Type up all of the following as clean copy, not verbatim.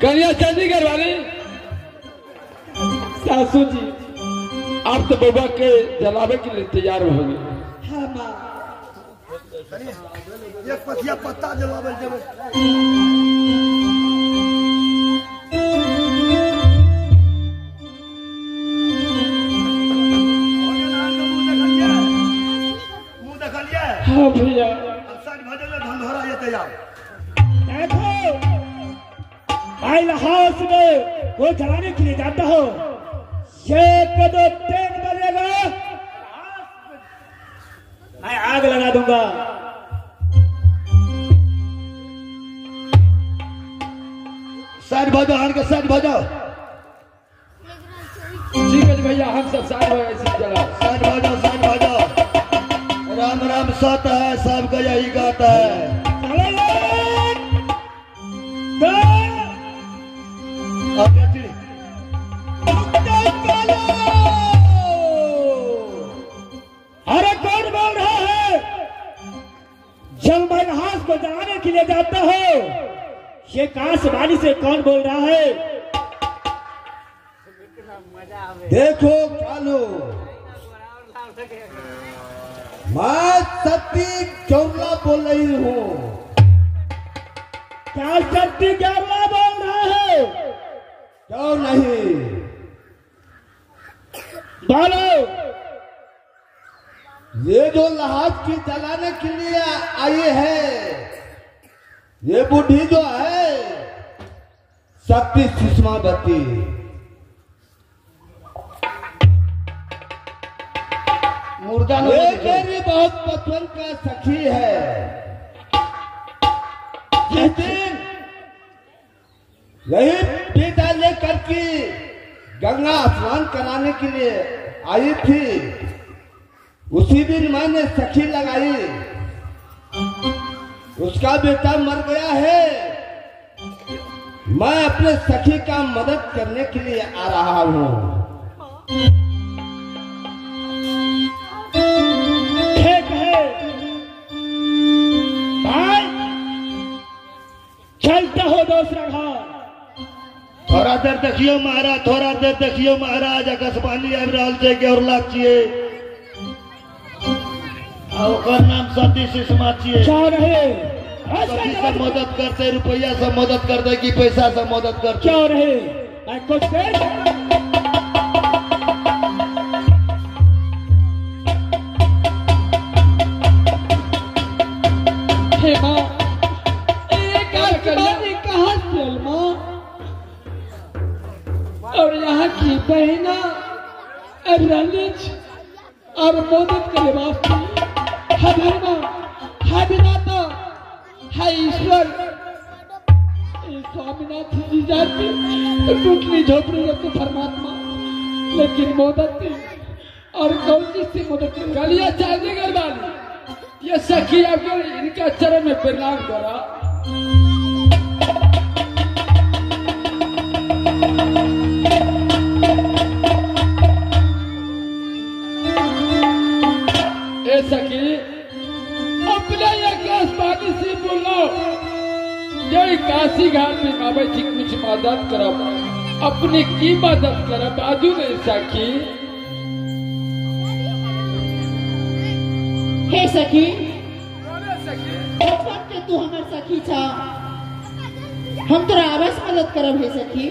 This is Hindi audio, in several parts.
कन्या चंडीगढ़ वाली सासू जी, आप तो बबुआ के जलावे के लिए तैयार हो गए। हाँ माँ, ये पतिया पत्ता जलावे देवे। मुंह देखा लिया? हाँ भैया। साथ भजन में धंधोरा ये तैयार। देखो भाई हाउस में वो जलाने के लिए जाता हो, ये कदम तेज बजेगा मैं आग लगा दूंगा। साथ भजो, हर के साथ भजो। ठीक है भैया, हम सब साथ हो ऐसे जला। साथ भजो, साथ भजो। राम राम सत है, सबका यही गाता है। अरे कौन बोल रहा है? जब मैं हाथ को जलाने के लिए जाता हो, ये काशवाणी से कौन बोल रहा है? देखो कालू, मैं सती चौला बोल रही हूँ। क्या सती चौला बोल रहा है? क्यों नहीं बोलो। ये जो लहाज की जलाने के लिए आई है, ये बूढ़ी जो है सती सुषमावती, मुर्दा ये मेरी बहुत बचपन का सखी है। जिस दिन यही बेटा लेकर के गंगा स्नान कराने के लिए आई थी, उसी दिन मैंने सखी लगाई। उसका बेटा मर गया है, मैं अपने सखी का मदद करने के लिए आ रहा हूँ। ठीक है भाई, चलता हो दूसरा घर। थोड़ा देर देखियो महाराज, थोड़ा देर देखियो महाराज, आकाशवाणी आबि रहल छै के और लाग छियै। ओकर नाम सती सुषमा छियै। क्या रहे? सती से मदद करते, रुपया से मदद करते कि पैसा से मदद करते? क्या रहे? मैं कुछ देर हे माँ, एक आसमानी कहाँ से माँ? और यहाँ की बहना रलिज और मदद करे वास्ते है धर्मा, है विधाता, है ईश्वर। स्वामीनाथ जी जाते तो टूटनी झोपड़ी रहते परमात्मा, लेकिन मदद नहीं। और कौन चीज से मदद नहीं? कलिया चंडीगढ़ वाली, ये सखी आपको इनका चरण में प्रणाम करा। सखी अपने आकाशवाणी से बोलो, जय काशी घाट में बाबा जी कुछ मदद करो, अपनी की मदद करो बाजू नहीं सखी। हे सखी, बचपन के तू हमार सखी था, हम तोरा अवश्य मदद करब। हे सखी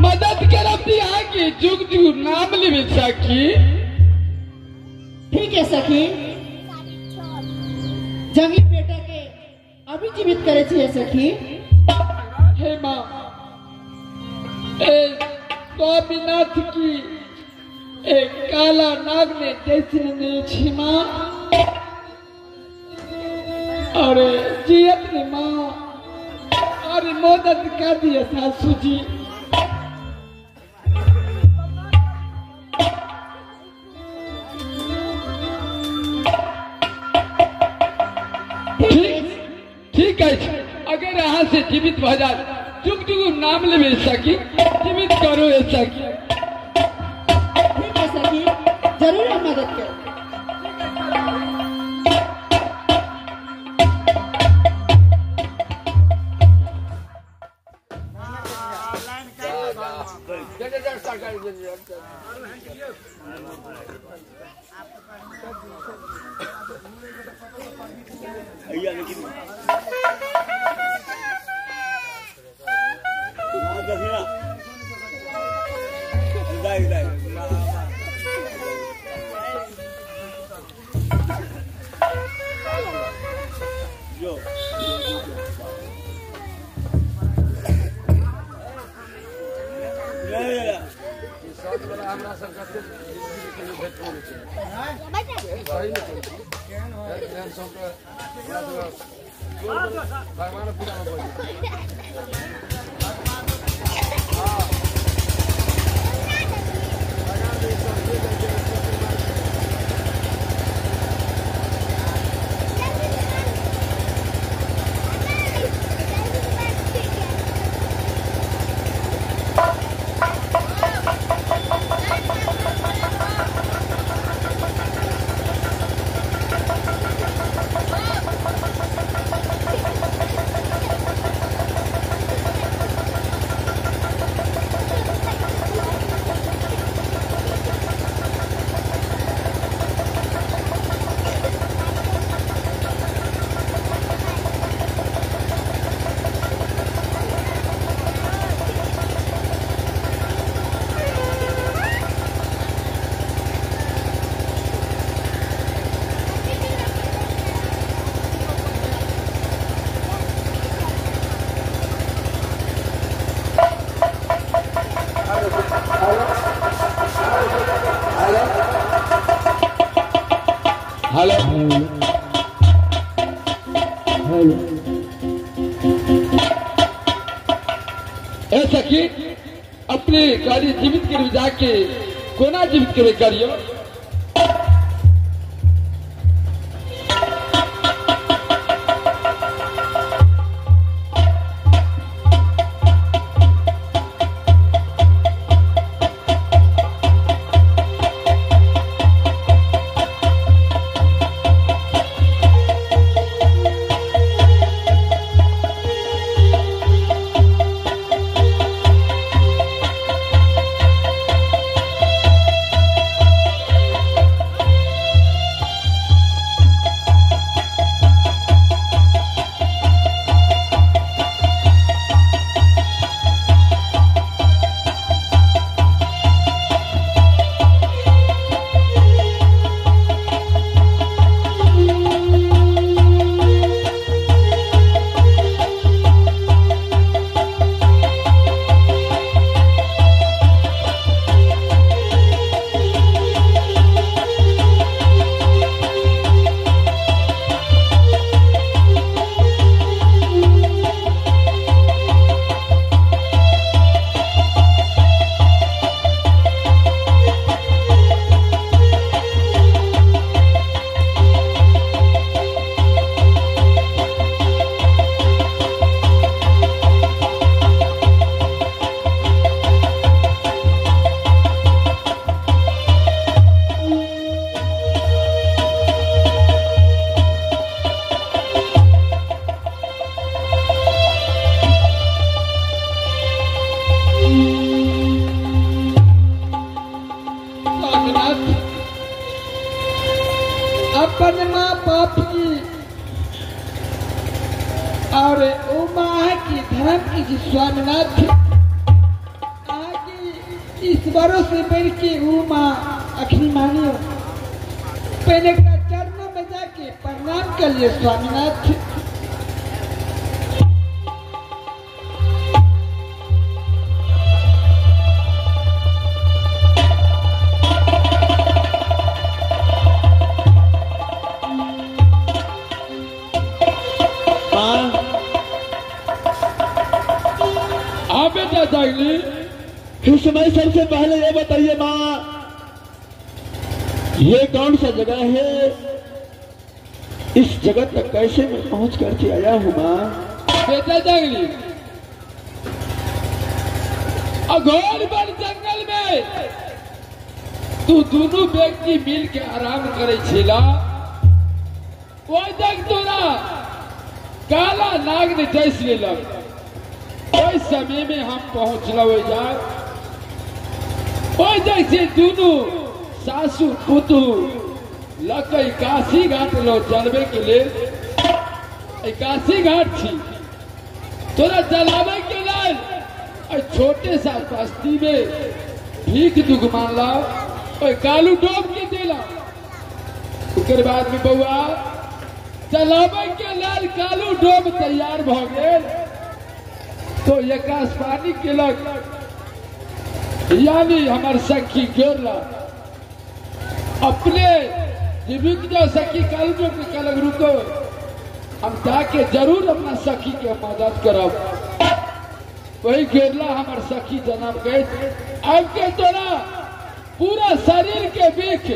मदद करब दिया की जुग जुग नाम लेवे सखी। ठीक है सखी, जंगी बेटा के अभी जीवित करे छे सखी। हे माँ, स्वामीनाथ की एक काला नाग ने जैसे छी माँ, और जियत ने माँ, और मदद कर दिए सासू जी। ठीक है, अगर यहाँ से जीवित हो जाए, जुग जुग नाम ले सकी, जीवित करो सकी। ठीक है सखी, जरूर हम मदद करें। हेलो ऐसा कि अपने गाड़ी जीवित के जाके कोना जीवित के करियो अपन माँ बाप की और उमा की धर्म की स्वामीनाथ आगे ईश्वरों से बढ़ के उमा अखिल मानियो पहले का चरणों में जाके प्रणाम कर लिए स्वामीनाथ। इस समय सबसे पहले ये बताइए माँ, ये कौन सा जगह है? इस जगह तक कैसे मैं पहुंच करके आया हूँ माँ? बेटा जंगली अघोर वन जंगल में तू दोनों व्यक्ति मिल के आराम करे छिला, वो जग तोरा काला नाग ने जैस लेलक। ओई समय में हम पहुंचल जा ओ जैसे दोनों सासू पुतू लकई काशी घाट लो जलवे के लिए काशी घाट छी तोरा जलावे के लिए छोटे सा बस्ती में भीख दुख मांगला और कालू डोब के देला। उसके बाद में बउआ जलावे के लाल कालू डोब तैयार भ गए तो एकाश पानी केलक यानी हमार सखी गोरला अपने जीविक जो सखी कालू डोब के कलक रुको हम जाके जरूर अपना सखी के मदद करब। वही गोरला हमार सखी जन्म गए अब के तोरा पूरा शरीर के बीच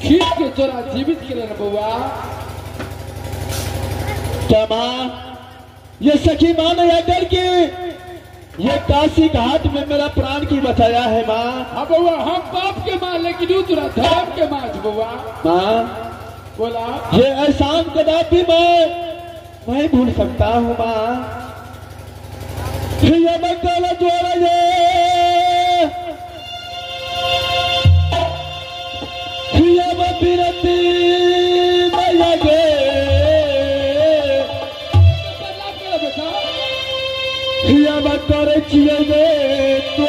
खींच के तोरा जीवित करे बउआ। क्या माँ ये सखी माँ ने यह डर के ये काशी घाट में मेरा प्राण की बचाया है माँ। हाँ बउआ हम पाप के माँ लेकिन तू तेरा धर्म के माँ बउआ। माँ बोला ये एहसान कदापि मैं नहीं भूल सकता हूँ माँ। ये मैं कल जोड़ा ये मैं बिरती मैया गे बेटा ये मैं करे चिए गे तो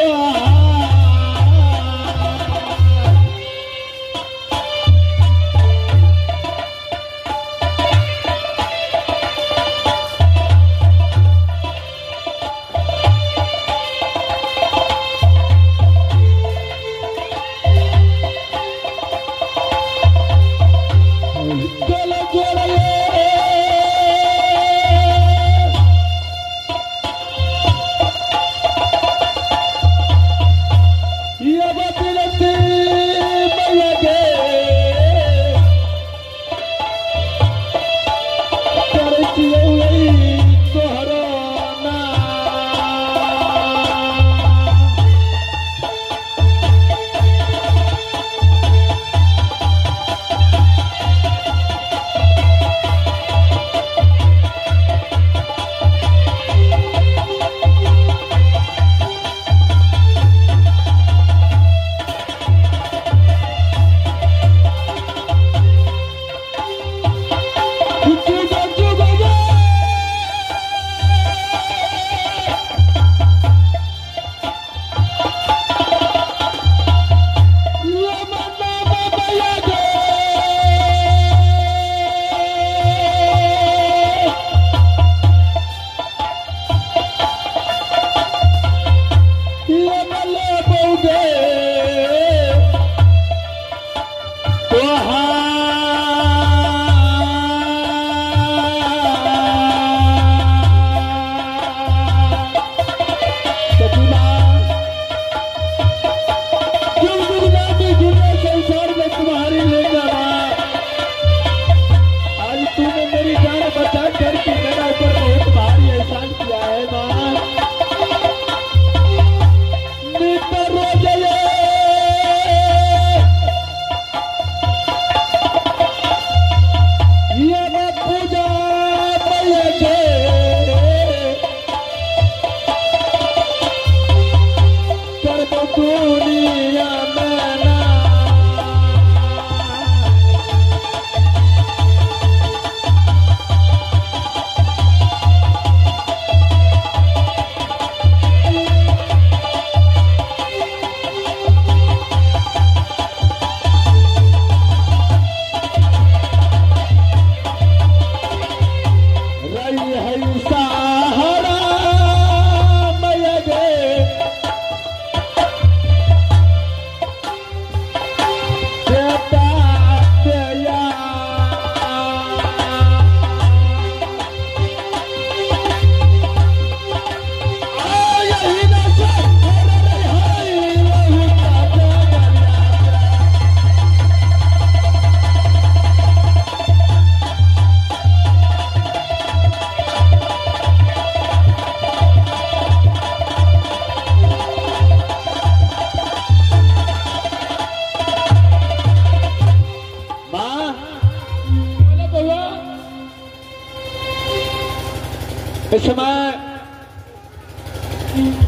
इस समय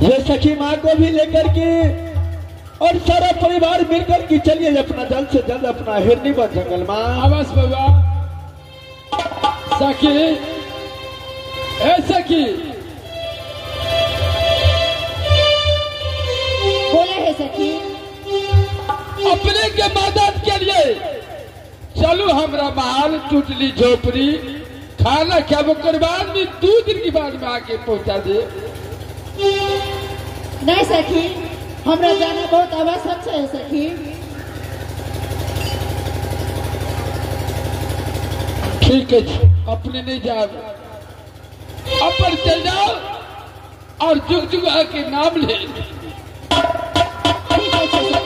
ये सखी माँ को भी लेकर के और सारा परिवार मिलकर के चलिए अपना जल्द से जल्द अपना हिरनी व जंगल में। आवाज बाबा सखी ए सखी बोले है सखी। अपने के मदद के लिए चलो हमरा माल टूटली झोपड़ी खाना क्या वो कुर्बान भी 2 दिन के बाद में आके पहुंचा दे। नहीं सखी हमरा जाना बहुत आवश्यक है सखी। ठीक है अपने नहीं जाओ अपन चल जाओ और जुग जुग के नाम ले। ठीक है सखी।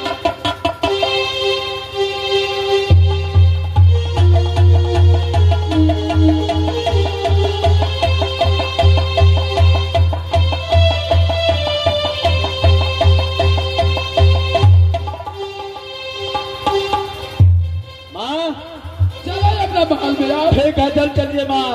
चलो अपना महल में आओ। ठीक है जल्द चलिए माँ।